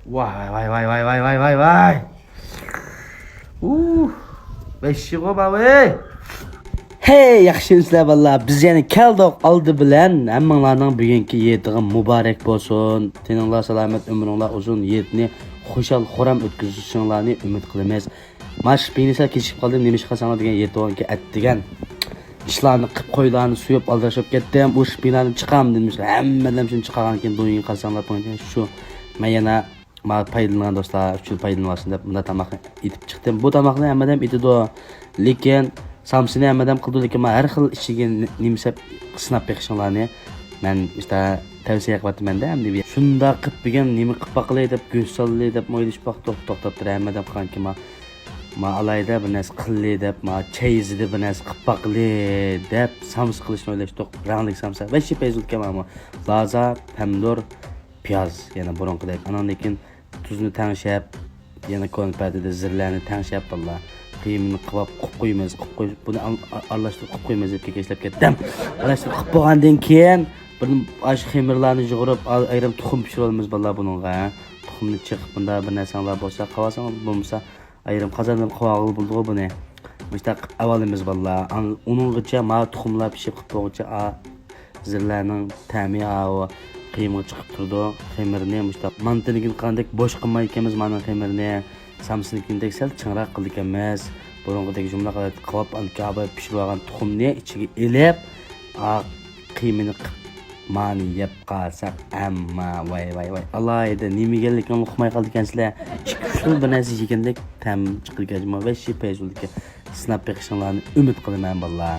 Vay vay vay vay vay vay vay vay. Beşiğo babi. Hey, yaxşısınızlar valla. Biz yani keldik aldı bilen hammalarning bugungi yediğin mübarek bolsun. Teninglar salomat, ömrünglar uzun, yetni xo'shal xo'ram o'tkazishinglarni umid qilamiz. Mash penisa kechib qoldim, nima ish qilsanglar degan yetovga aytdigan. İşlarni qilib qo'ylarni suyib aldirishib ketdim. Bu shpinani chiqam demişlar. Hammadan shuni chiqargan ekan, do'ying qilsanglar po'yindan shu. Men yana ma paylanan do'stlar, 3 yil paylanmasin deb bunda tamoqni etib chiqdim. Bu tamoqni hammadan etidi, lekin samsini hammadan qildi, lekin men har xil ichiga nimsab sinab beqishinglarni men işte tavsiya qilyapman-da, hamda shunda qilib bilgan nima qilib baqilay deb go'salli deb mo'ylish baq to'xtab turib hammadan qilganki ma alayda bir narsa qilli deb ma chayizida bir narsa qilib baqili deb sams qilishni o'ylashdik. Ranglik samsa va shu payzulga mana laza, pomidor, piyoz yana burunqidek. Anan lekin tuzni tangshab yana konpatada zirlarni tangshab valla qiyimni qilib qo'yamiz, qo'yib buni aralashtirib qo'yamiz deb kekeshlab ketdim. Aralashtirib qilib bo'lgandan keyin bir ash xemirlarni yig'irib ayrim tuxum pishirib olamiz valla buningga. Tuxumni chiqib bunda bir narsalar bo'lsa, qavasan bo'lmasa ayrim qozondan qovog'il bo'ldi buni. Işte avvalimiz valla. Uninggacha ma tuxumlar pishib qilib bo'lguncha zirlarning ta'mi o qiyimga chiqib turdi. Xemirni işte mantiligini qanday bo'sh qilmay ekanmiz mana xemirni. Samsininkindek sal chingroq qildik emas. Burung'idek jumla qilib alkaba pishirib olgan tuxumni ichiga elib, qiymini mani yeb qalsak amma vay alayda nimaganlikni uqmay qoldi ekansizlar. Kuchli bir narsa yegandek ta'm chiqirgajma va shu payzulga sinab beqishinglarni umid qilaman vallah.